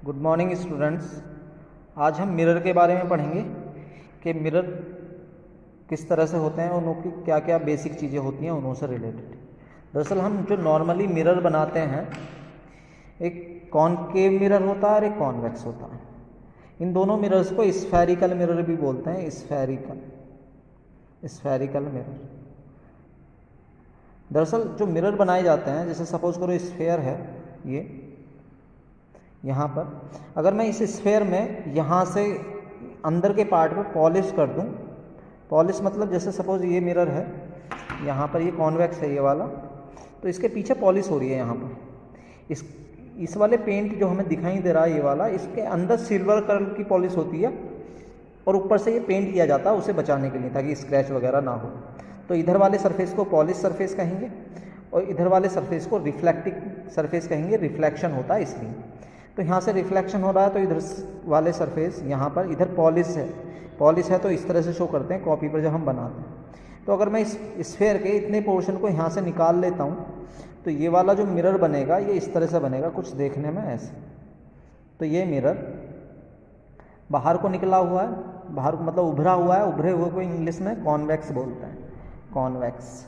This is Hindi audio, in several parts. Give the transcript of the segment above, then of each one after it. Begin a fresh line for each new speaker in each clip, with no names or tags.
Good morning students. आज हम मिरर के बारे में पढ़ेंगे कि मिरर किस तरह से होते हैं और उनकी क्या क्या बेसिक चीज़ें होती हैं उन्हों से रिलेटेड। दरअसल हम जो नॉर्मली मिरर बनाते हैं, एक कॉनकेव मिरर होता है और एक कॉन्वेक्स होता है। इन दोनों मिरर्स को स्फेरिकल मिरर भी बोलते हैं। Spherical mirror. दरअसल जो मिरर बनाए जाते हैं, जैसे सपोज करो स्फेयर है ये, यहाँ पर अगर मैं इस स्फेयर में यहाँ से अंदर के पार्ट पर पॉलिश कर दूँ, पॉलिश मतलब जैसे सपोज ये मिरर है, यहाँ पर ये कॉन्वेक्स है ये वाला, तो इसके पीछे पॉलिश हो रही है यहाँ पर। इस वाले पेंट जो हमें दिखाई दे रहा है ये वाला, इसके अंदर सिल्वर कलर की पॉलिश होती है और ऊपर से ये पेंट किया जाता है उसे बचाने के लिए, ताकि स्क्रैच वगैरह ना हो। तो इधर वाले सरफेस को पॉलिश सरफेस कहेंगे और इधर वाले सरफेस को रिफ्लेक्टिंग सरफेस कहेंगे। रिफ्लेक्शन होता है इसलिए। तो यहाँ से रिफ्लेक्शन हो रहा है तो इधर वाले सरफेस यहाँ पर, इधर पॉलिश है तो इस तरह से शो करते हैं कॉपी पर जब हम बनाते हैं। तो अगर मैं इस स्फेयर के इतने पोर्शन को यहाँ से निकाल लेता हूँ तो ये वाला जो मिरर बनेगा ये इस तरह से बनेगा, कुछ देखने में ऐसे। तो ये मिरर बाहर को निकला हुआ है, बाहर को मतलब उभरा हुआ है, उभरे हुए को इंग्लिश में कॉन्वेक्स बोलते हैं, कॉन्वेक्स।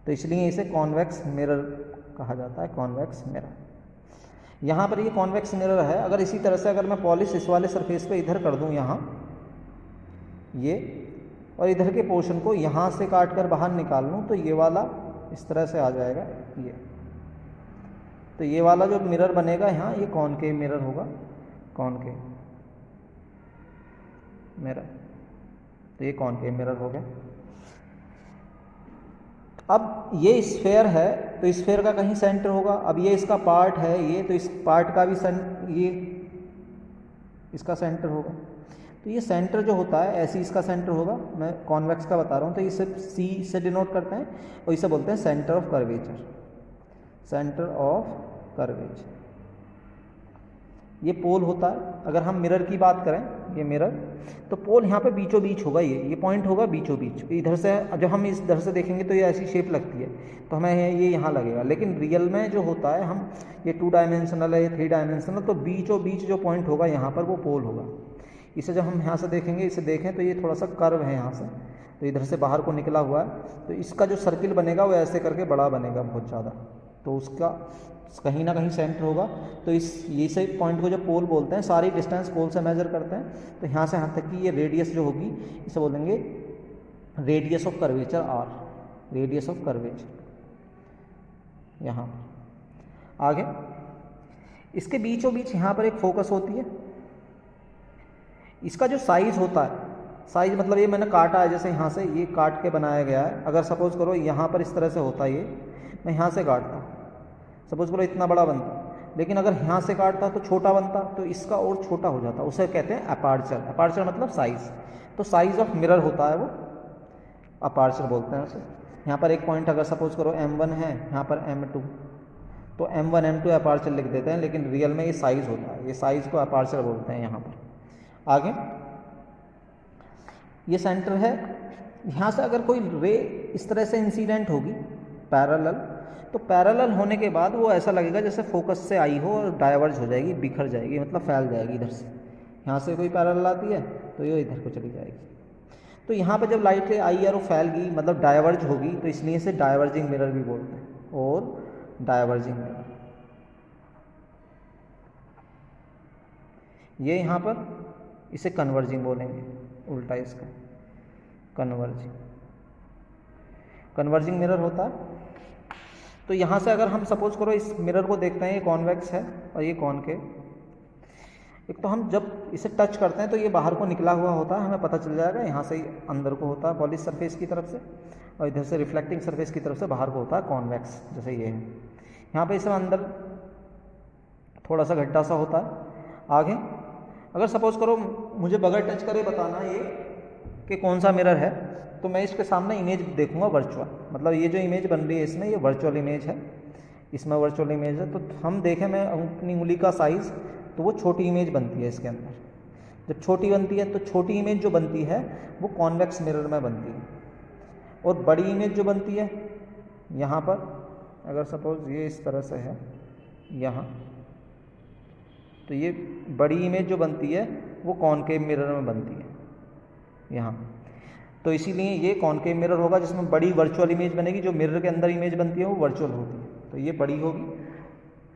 तो इसलिए इसे कॉन्वेक्स मिरर कहा जाता है, कॉन्वेक्स मिरर। यहाँ पर ये कॉन्वेक्स मिरर है। अगर इसी तरह से अगर मैं पॉलिश इस वाले सरफेस पे इधर कर दूँ यहाँ ये, और इधर के पोर्शन को यहाँ से काट कर बाहर निकाल लूँ तो ये वाला इस तरह से आ जाएगा ये। तो ये वाला जो मिरर बनेगा यहाँ, ये कॉनकेव मिरर होगा, कॉनकेव मिरर। तो ये कॉनकेव मिरर हो गया। अब ये स्फेयर है तो स्फेयर का कहीं सेंटर होगा। अब ये इसका पार्ट है ये, तो इस पार्ट का भी ये इसका सेंटर होगा। तो ये सेंटर जो होता है ऐसे इसका सेंटर होगा। मैं कॉन्वेक्स का बता रहा हूँ, तो इसे सी से डिनोट करते हैं और इसे बोलते हैं centre of curvature, centre of curvature. ये पोल होता है। अगर हम मिरर की बात करें, ये मिरर, तो पोल यहाँ पे बीचों बीच होगा, ये पॉइंट होगा बीचों बीच। इधर से जब हम इस इधर से देखेंगे तो ये ऐसी शेप लगती है, तो हमें ये यहाँ लगेगा। लेकिन रियल में जो होता है, हम ये 2 डायमेंशनल है, ये 3 डायमेंशनल, तो बीचों बीच जो पॉइंट होगा यहाँ पर वो पोल होगा। इसे जब हम यहाँ से देखेंगे, इसे देखें तो ये थोड़ा सा कर्व है यहाँ से, तो इधर से बाहर को निकला हुआ है। तो इसका जो सर्किल बनेगा वो ऐसे करके बड़ा बनेगा बहुत ज़्यादा, तो उसका कहीं ना कहीं सेंटर होगा। तो ये से पॉइंट को जब पोल बोलते हैं, सारी डिस्टेंस पोल से मेजर करते हैं, तो यहाँ से यहाँ तक की ये रेडियस जो होगी इसे बोलेंगे radius of curvature, R, radius of curvature. यहाँ आगे इसके बीचों बीच यहाँ पर एक फोकस होती है। इसका जो साइज होता है, साइज मतलब ये मैंने काटा है, जैसे यहाँ से ये काट के बनाया गया है। अगर सपोज करो यहाँ पर इस तरह से होता है, ये मैं यहाँ से काटता, सपोज करो इतना बड़ा बनता, लेकिन अगर यहाँ से काटता तो छोटा बनता, तो इसका और छोटा हो जाता, उसे कहते हैं अपार्चर। अपार्चर मतलब साइज। तो साइज ऑफ मिरर होता है वो, अपार्चर बोलते हैं उसे। यहाँ पर एक पॉइंट अगर सपोज करो M1 है, यहाँ पर M2, तो M1 M2 अपार्चर लिख देते हैं, लेकिन रियल में ये साइज होता है, ये साइज को अपार्चर बोलते हैं। यहाँ पर आगे ये सेंटर है। यहाँ से अगर कोई रे इस तरह से इंसिडेंट होगी पैरेलल, तो पैरेलल होने के बाद वो ऐसा लगेगा जैसे फोकस से आई हो और डाइवर्ज हो जाएगी, बिखर जाएगी, मतलब फैल जाएगी। इधर से यहाँ से कोई पैरेलल आती है तो ये इधर को चली जाएगी। तो यहाँ पर जब लाइट आई और वो फैल गई, मतलब डाइवर्ज होगी, तो इसलिए इसे डाइवर्जिंग मिरर भी बोलते हैं, और डाइवर्जिंग मिरर। ये यहाँ पर इसे कन्वर्जिंग बोलेंगे, उल्टा इसका कन्वर्जिंग मिरर होता है। तो यहाँ से अगर हम सपोज करो इस मिरर को देखते हैं, ये कॉन्वेक्स है और ये कॉनकेव। एक तो हम जब इसे टच करते हैं तो ये बाहर को निकला हुआ होता है, हमें पता चल जाएगा। यहाँ से अंदर को होता है पॉलिश सरफेस की तरफ से, और इधर से रिफ्लेक्टिंग सरफेस की तरफ से बाहर को होता है कॉन्वेक्स, जैसे ये है। यहाँ पे इसमें अंदर थोड़ा सा गड्ढा सा होता है। आगे अगर सपोज करो मुझे बगैर टच करे बताना ये कि कौन सा मिरर है, तो मैं इसके सामने इमेज देखूंगा वर्चुअल, मतलब ये जो इमेज बन रही है इसमें, ये वर्चुअल इमेज है, इसमें वर्चुअल इमेज है। तो हम देखें, मैं अपनी उंगली का साइज़, तो वो छोटी इमेज बनती है इसके अंदर। जब छोटी बनती है तो छोटी इमेज जो बनती है वो कॉन्वेक्स मिरर में बनती है, और बड़ी इमेज जो बनती है यहाँ पर, अगर सपोज ये इस तरह से है यहाँ, तो ये बड़ी इमेज जो बनती है वो कॉनकेव मिरर में बनती है यहाँ। तो इसीलिए ये कॉनकेव मिरर होगा जिसमें बड़ी वर्चुअल इमेज बनेगी, जो मिरर के अंदर इमेज बनती है वो वर्चुअल होती है, तो ये बड़ी होगी,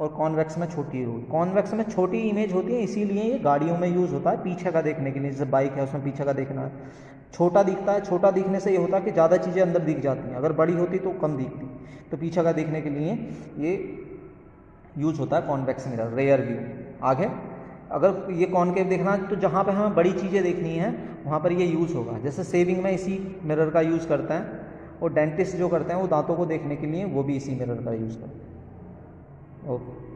और कॉन्वेक्स में छोटी होगी। कॉन्वेक्स में छोटी इमेज होती है, इसीलिए ये गाड़ियों में यूज़ होता है पीछे का देखने के लिए। जैसे बाइक है उसमें पीछे का देखना है, छोटा दिखता है, छोटा दिखने से ये होता है कि ज़्यादा चीज़ें अंदर दिख जाती हैं, अगर बड़ी होती तो कम दिखती, तो पीछे का देखने के लिए ये यूज़ होता है कॉन्वेक्स मिरर, रेयर व्यू। आगे अगर ये कॉनकेव देखना है तो जहाँ पे हमें बड़ी चीज़ें देखनी है वहाँ पर ये यूज़ होगा। जैसे शेविंग में इसी मिरर का यूज़ करते हैं, और डेंटिस्ट जो करते हैं वो दांतों को देखने के लिए वो भी इसी मिरर का यूज़ करते हैं। ओके।